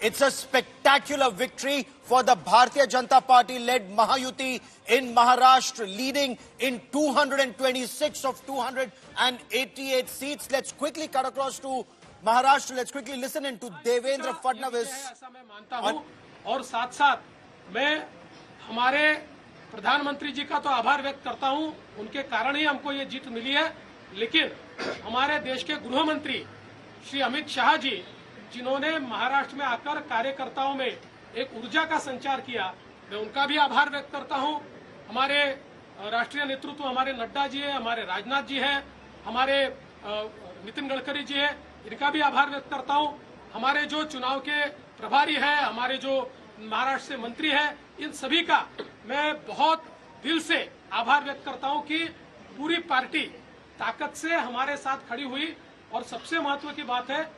It's a spectacular victory for the Bharatiya Janata Party-led Mahayuti in Maharashtra, leading in 226 of 288 seats. Let's quickly cut across to Maharashtra. Let's quickly listen in to Devendra Fadnavis. ऐसा मैं मानता हूं और साथ साथ मैं हमारे प्रधानमंत्री जी का तो आभार व्यक्त करता हूं, उनके कारण ही हमको ये जीत मिली है। लेकिन हमारे देश के गृह मंत्री श्री अमित शाह जी, जिन्होंने महाराष्ट्र में आकर कार्यकर्ताओं में एक ऊर्जा का संचार किया, मैं उनका भी आभार व्यक्त करता हूं। हमारे राष्ट्रीय नेतृत्व हमारे नड्डा जी है, हमारे राजनाथ जी है, हमारे नितिन गडकरी जी है, इनका भी आभार व्यक्त करता हूं। हमारे जो चुनाव के प्रभारी है, हमारे जो महाराष्ट्र से मंत्री है, इन सभी का मैं बहुत दिल से आभार व्यक्त करता हूं कि पूरी पार्टी ताकत से हमारे साथ खड़ी हुई। और सबसे महत्व की बात है,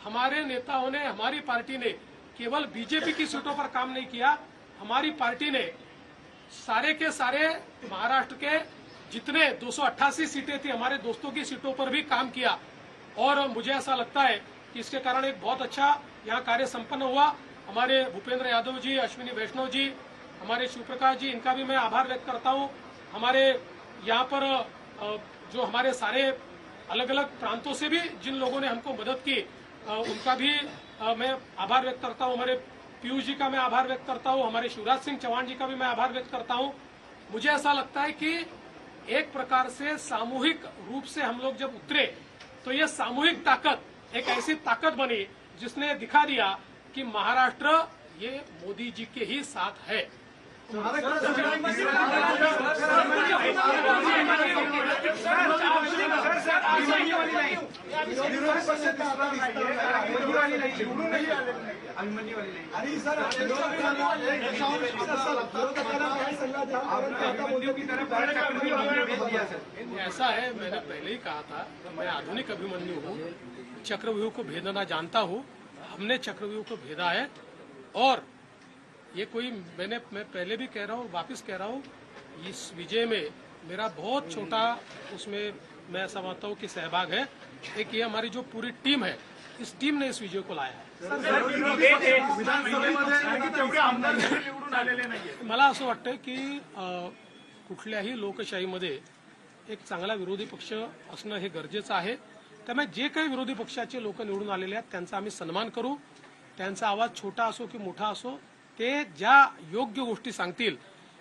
हमारे नेताओं ने, हमारी पार्टी ने केवल बीजेपी की सीटों पर काम नहीं किया, हमारी पार्टी ने सारे के सारे महाराष्ट्र के जितने 288 सीटें थी, हमारे दोस्तों की सीटों पर भी काम किया। और मुझे ऐसा लगता है कि इसके कारण एक बहुत अच्छा यहाँ कार्य संपन्न हुआ। हमारे भूपेंद्र यादव जी, अश्विनी वैष्णव जी, हमारे शिवप्रकाश जी, इनका भी मैं आभार व्यक्त करता हूँ। हमारे यहाँ पर जो हमारे सारे अलग अलग प्रांतों से भी जिन लोगों ने हमको मदद की, उनका भी मैं आभार व्यक्त करता हूँ। हमारे पीयूष जी का मैं आभार व्यक्त करता हूँ, हमारे शिवराज सिंह चौहान जी का भी मैं आभार व्यक्त करता हूँ। मुझे ऐसा लगता है कि एक प्रकार से सामूहिक रूप से हम लोग जब उतरे तो ये सामूहिक ताकत एक ऐसी ताकत बनी जिसने दिखा दिया कि महाराष्ट्र ये मोदी जी के ही साथ है। ऐसा है, मैंने पहले ही कहा था, मैं आधुनिक अभिमन्यु हूँ, चक्रव्यूह को भेदना जानता हूँ। हमने चक्रव्यूह को भेदा है और ये कोई मैं पहले भी कह रहा हूँ, वापस कह रहा हूँ, इस विजय में मेरा बहुत छोटा उसमें मैं समझता हूँ कि सहभाग है। एक ये हमारी जो पूरी टीम है, इस टीम ने इस विजय को लाया है। मला असं वाटतं की कुठल्याही लोकशाहीमध्ये एक चांगला विरोधी पक्ष असणं हे गरजेचं आहे। त्यामुळे जे काही विरोधी पक्षाचे लोक निवडून आलेले आहेत त्यांचा आम्ही सन्मान करू। त्यांचा आवाज छोटा असो की मोठा असो, ते ज्या योग्य गोष्टी सांगतील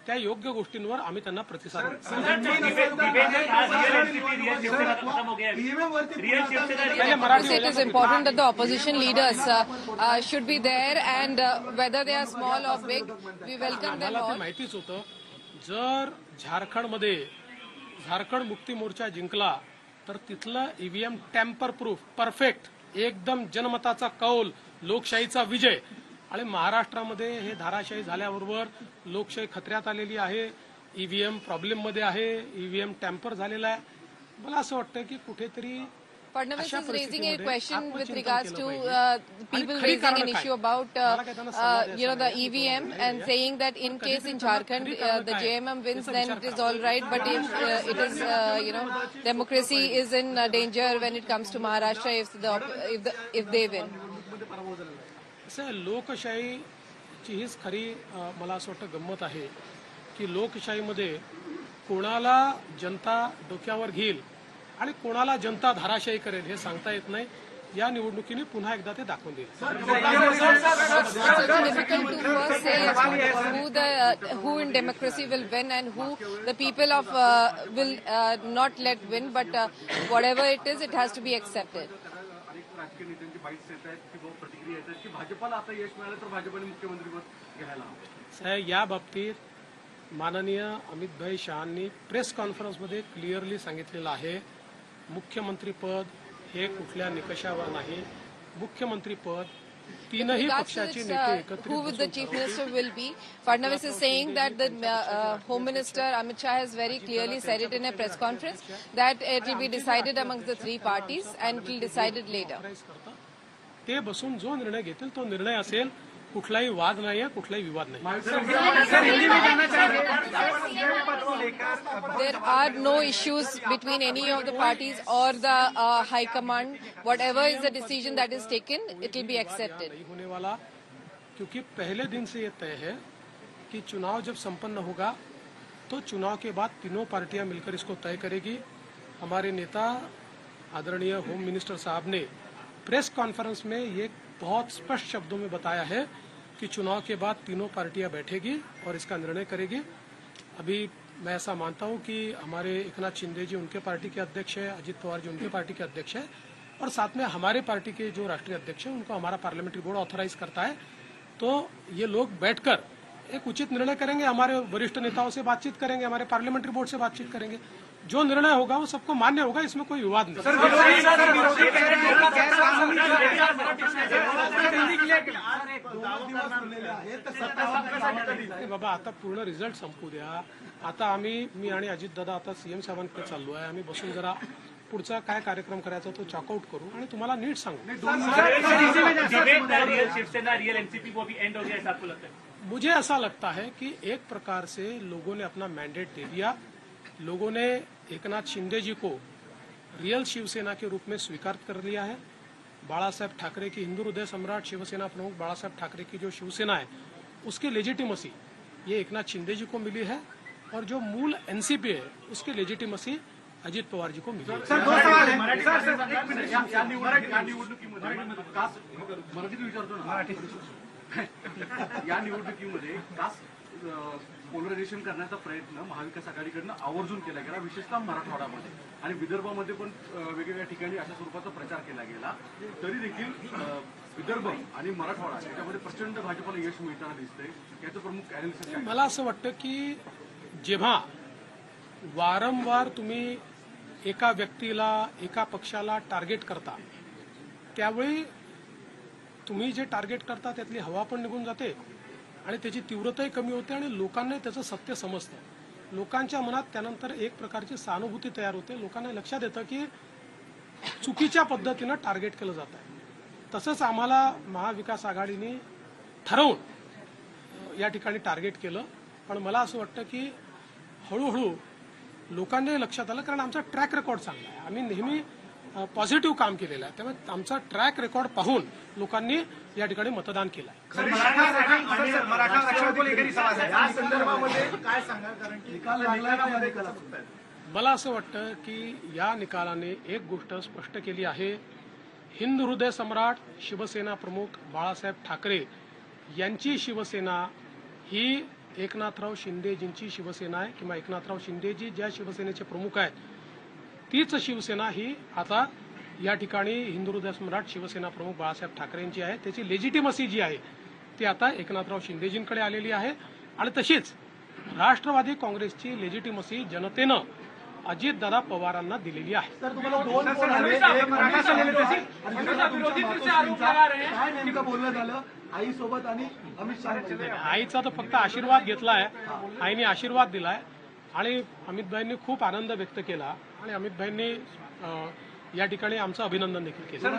त्या योग्य गोष्टींवर आम्ही त्यांना प्रतिसाद देऊ। It is important that the opposition leaders should be there and whether they are small or big, we welcome them all. माहितीच होतं, जर झारखंड मुक्ती मोर्चा जिंकला तर तिथलं ईव्हीएम टॅम्पर प्रूफ, परफेक्ट, एकदम जनमताचा कौल, लोकशाहीचा विजय। आणि महाराष्ट्रामध्ये हे धाराशाही झाल्याबरोबर लोकशाही खतऱ्यात आलेली आहे, ईव्हीएम प्रॉब्लेम मध्ये आहे, ईव्हीएम टॅम्पर झालेला आहे। मला असं वाटतं की कुठेतरी Fadnavis is raising a question with regards to people raising an issue about the EVM and saying that in case in Jharkhand the JMM wins, then it is all right, but if it is democracy is in danger when it comes to Maharashtra if they win. असं लोकशाहीची हीच खरी मला असं वाटतं गंमत आहे की लोकशाहीमध्ये कोणाला जनता डोक्यावर घेईल आणि कोणाला जनता धाराशाही करेल हे सांगता येत नाही। या निवडणुकीने पुन्हा एकदा ते दाखवून देईल। Difficult to first say who in democracy will win and who the people of will not let win, but whatever it is, it has to be accepted. या बाबतीत माननीय अमित भाई शहांनी प्रेस कॉन्फरन्समध्ये क्लिअरली सांगितलेलं आहे, मुख्यमंत्री पद हे कुठल्या निकषावर नाही। मुख्यमंत्री पद तीनही पक्षाचे नेते एकत्रित who the chief minister will be. Fadnavis is saying that the Home Minister Amit Shah has very clearly said it in a press conference that it will be decided amongst the three parties and it will be decided later. ते बसून जो निर्णय घेतील तो निर्णय असेल, कुठलाही वाद नाही आहे, कुठलाही विवाद नाही। There are no issues between any of the parties or the high command. Whatever is the decision that is taken, it will be accepted. क्योंकि पहले दिन से ये तय है कि चुनाव जब संपन्न होगा तो चुनाव के बाद तीनों पार्टियां मिलकर इसको तय करेगी। हमारे नेता आदरणीय होम मिनिस्टर साहब ने प्रेस कॉन्फ्रेंस में ये बहुत स्पष्ट शब्दों में बताया है कि चुनाव के बाद तीनों पार्टियां बैठेगी और इसका निर्णय करेगी। अभी मैं ऐसा मानता हूं कि हमारे एकनाथ शिंदे जी उनके पार्टी के अध्यक्ष है, अजित पवार जी उनके पार्टी के अध्यक्ष है और साथ में हमारे पार्टी के जो राष्ट्रीय अध्यक्ष है उनको हमारा पार्लियामेंट्री बोर्ड ऑथराइज करता है। तो ये लोग बैठकर एक उचित निर्णय करेंगे, हमारे वरिष्ठ नेताओं से बातचीत करेंगे, हमारे पार्लियामेंट्री बोर्ड से बातचीत करेंगे, जो निर्णय होगा वो सबको मान्य होगा, इसमें कोई विवाद नहीं। बाबा आता पूर्ण रिझल्ट संपू द्या। आता मी आणि अजित दादा आता सीएम साहेबांकडे चाललो आहे, आम्ही बसून जरा पुढचा काय कार्यक्रम करायचा तो चॉकआउट करू आणि तुम्हाला नीट सांगू। मुझे ऐसा लगता है कि एक प्रकार से लोगों ने अपना मैंडेट दे दिया, लोगों ने एकनाथ शिंदे जी को रियल शिवसेना के रूप में स्वीकार कर लिया है। बाला साहेब ठाकरे की हिंदू हृदय सम्राट शिवसेना प्रमुख बाला साहेब ठाकरे की जो शिवसेना है उसकी लेजिटिमसी ये एकनाथ शिंदे जी को मिली है और जो मूल एनसीपी है उसकी लेजिटिमसी अजित पवार जी को मिली है। या निवडणुकीमध्ये कास्ट पोलरायझेशन करण्याचा प्रयत्न महाविकास आघाडीकडनं आवर्जून केला गेला, विशेषतः मराठवाड्यामध्ये आणि विदर्भामध्ये पण वेगवेगळ्या ठिकाणी अशा स्वरूपाचा प्रचार केला गेला। तरी देखील विदर्भ आणि मराठवाडा याच्यामध्ये प्रचंड भाजपला यश मिळताना दिसतंय, याचं प्रमुख अॅनालिसिस मला असं वाटतं की जेव्हा वारंवार तुम्ही एका व्यक्तीला एका पक्षाला टार्गेट करता त्यावेळी तुम्ही जे टार्गेट करता त्यातली हवा पण निघून जाते आणि त्याची तीव्रताही कमी होते आणि लोकांना त्याचं सत्य समजतं। लोकांच्या मनात त्यानंतर एक प्रकारची सहानुभूती तयार होते, लोकांना लक्षात येतं की चुकीच्या पद्धतीनं टार्गेट केलं जात आहे। तसंच आम्हाला महाविकास आघाडीने ठरवून या ठिकाणी टार्गेट केलं, पण मला असं वाटतं की हळूहळू लोकांनी लक्षात आलं, कारण आमचा ट्रॅक रेकॉर्ड चांगला आहे, आम्ही नेहमी पॉझिटिव्ह काम केलेलं आहे, त्यामुळे आमचा ट्रॅक रेकॉर्ड पाहून लोकांनी या ठिकाणी मतदान केलं आहे। मला असं वाटतं की या निकालाने एक गोष्ट स्पष्ट केली आहे, हिंदू हृदय सम्राट शिवसेना प्रमुख बाळासाहेब ठाकरे यांची शिवसेना ही एकनाथराव शिंदेजींची शिवसेना आहे किंवा एकनाथराव शिंदेजी ज्या शिवसेनेचे प्रमुख आहेत तीच शिवसेना ही आता या ठिकाणी हिंदू हृदय सम्राट शिवसेना प्रमुख बाळासाहेब ठाकरेंची आहे। त्याची लेजिटिमसी जी आहे ती आता एकनाथराव शिंदेजींकडे आलेली आहे आणि तशीच राष्ट्रवादी काँग्रेसची लेजिटिमसी जनतेनं अजितदादा पवारांना दिलेली आहे। आईसोबत आणि अमित शहा आईचा तर फक्त आशीर्वाद घेतलाय, आईने आशीर्वाद दिलाय आणि अमितभाईंनी खूप आनंद व्यक्त केला आणि अमितभाईंनी या ठिकाणी आमचं अभिनंदन देखील केलं।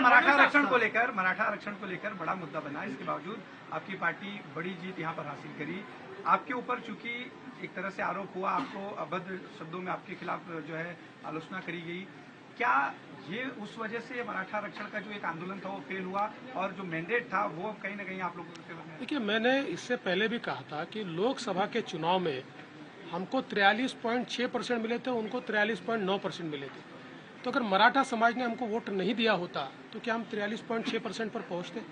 मराठा आरक्षण को लेकर बड़ा मुद्दा बना, इसके बावजूद आपकी पार्टी बड़ी जीत यहाँ पर हासिल करी। आपके ऊपर चूंकि एक तरह से आरोप हुआ, आपको अभद्र शब्दों में आपके खिलाफ जो है आलोचना करी गई, क्या ये उस वजह से मराठा आरक्षण का जो एक आंदोलन था वो फेल हुआ और जो मैंडेट था वो कहीं ना कहीं आप लोगों के? देखिए, मैंने इससे पहले भी कहा था कि लोकसभा के चुनाव में हमको 43.6% मिले थे, उनको 43.9% मिले थे। तो अगर मराठा समाज ने हमको वोट नहीं दिया होता तो क्या हम 43.6% पर पहुंचते?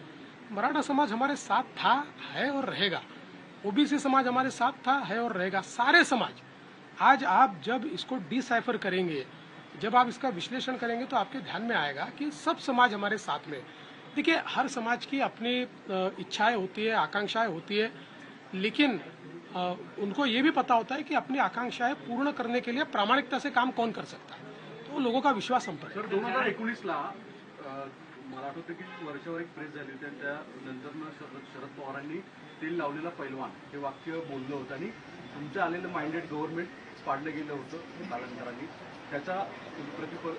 मराठा समाज हमारे साथ था, है और रहेगा। ओबीसी समाज हमारे साथ था, है और रहेगा। सारे समाज आज आप जब इसको डिसाइफर करेंगे, जब आप इसका विश्लेषण करेंगे तो आपके ध्यान में आएगा कि सब समाज हमारे साथ में। देखिए, हर समाज की अपनी इच्छाएं होती है, आकांक्षाएं होती है, लेकिन उनको ये भी पता होता है कि अपनी आकांक्षाएं पूर्ण करने के लिए प्रामाणिकता से काम कौन कर सकता है, तो लोगों का विश्वास हम पर। 2019ला मला आठवतं की वर्षावर एक प्रेस झाली होती, त्यानंतर शरद पवारांनी तेल लावलेला पैलवान हे वाक्य बोललं होतं आणि तुमचं आलेलं माइंडेड गव्हर्नमेंट पाडलं गेलं होतं कालांतराने, त्याचा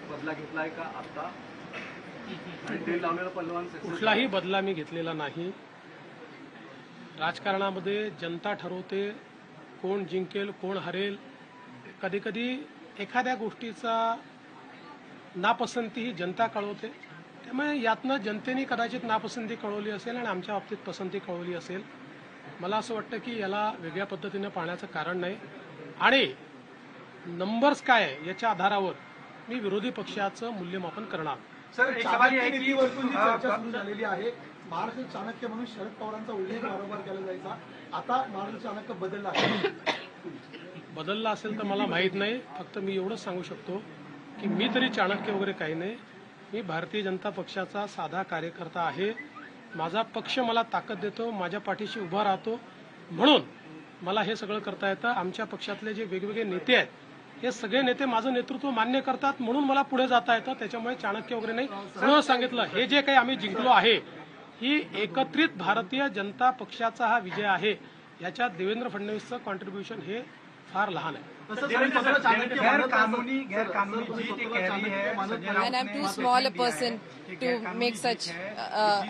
बदला घेतलाय का आता? तेल लावलेला पैलवान कुठलाही बदला मी घेतलेला नाही। राजकारणामध्ये जनता ठरवते कोण जिंकेल कोण हरेल। कधी कधी एखाद्या गोष्टीचा नापसंती ही जनता कळवते त्यामुळे यातनं जनतेने कदाचित नापसंती कळवली असेल आणि आमच्या बाबतीत पसंती कळवली असेल. मला असं वाटतं की याला वेगळ्या पद्धतीने पाहण्याचं कारण नाही आणि नंबर्स काय आहे याच्या आधारावर मी विरोधी पक्षाचं मूल्यमापन करणार. सर, एक सवाल आहे की चर्चा सुरू झालेली आहे. महाराष्ट्र चाणक्य म्हणून शरद पवारांचा उल्लेख वारंवार केला जायचा. आता महाराष्ट्र चाणक्य बदलला आहे. बदलला असेल तर मला माहीत नाही. फक्त मी एवढंच सांगू शकतो की मी तरी चाणक्य वगैरे काही नाही. मी भारतीय जनता पक्षाचा साधा कार्यकर्ता आहे. माझा पक्ष मला ताकद देतो, माझ्या पाठीशी उभा राहतो, म्हणून मला हे सगळं करता येतं. आमच्या पक्षातले जे वेगवेगळे नेते आहेत हे सगळे नेते माझं नेतृत्व मान्य करतात, म्हणून मला पुढे जाता येतं. त्याच्यामुळे चाणक्य वगैरे नाही. म्हणून सांगितलं हे जे काही आम्ही जिंकलो आहे ही एकत्रित भारतीय जनता पक्षाचा हा विजय आहे. याच्यात देवेंद्र फडणवीसचं कॉन्ट्रीब्युशन हे फार लहान आहे. गैर कानूनी जीत ये कह रही है And I'm too small a person to make such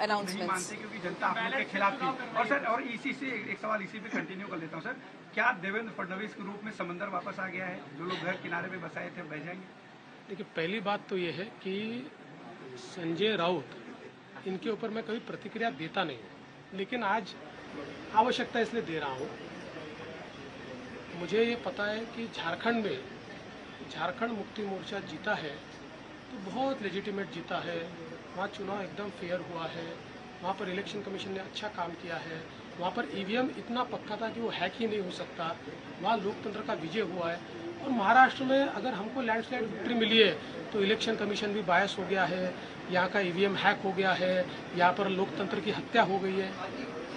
announcements. क्योंकि जनता आप लोग के खिलाफ थी. और सर, और इसी से एक सवाल इसी पे कंटिन्यू कर लेता हूँ सर. क्या देवेंद्र फडणवीस के रूप में समंदर वापस आ गया है? जो लोग घर किनारे पे बसाए थे बह जाएंगे? देखिए, पहली बात तो ये है कि संजय राउत इनके ऊपर मैं कभी प्रतिक्रिया देता नहीं हूँ, लेकिन आज आवश्यकता इसलिए दे रहा हूँ. मुझे ये पता है कि झारखंड में झारखंड मुक्ति मोर्चा जीता है तो बहुत लेजिटिमेट जीता है. वहाँ चुनाव एकदम फेयर हुआ है. वहाँ पर इलेक्शन कमीशन ने अच्छा काम किया है. वहाँ पर ईवीएम इतना पक्का था कि वो हैक ही नहीं हो सकता. वहाँ लोकतंत्र का विजय हुआ है. और महाराष्ट्र में अगर हमको लैंडस्लाइड विक्ट्री मिली है तो इलेक्शन कमीशन भी बायस हो गया है. यहाँ का ईवीएम हैक हो गया है. यहाँ पर लोकतंत्र की हत्या हो गई है.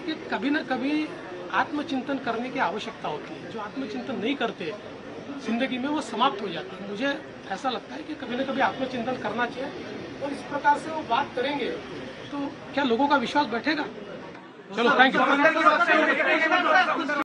ये कभी न कभी आत्मचिंतन करने की आवश्यकता होती है. जो आत्मचिंतन नहीं करते जिंदगी में वो समाप्त हो जाती है. मुझे ऐसा लगता है कि कभी न कभी आत्मचिंतन करना चाहिए और इस प्रकार से वो बात करेंगे तो क्या लोगों का विश्वास बैठेगा. चलो, थैंक यू.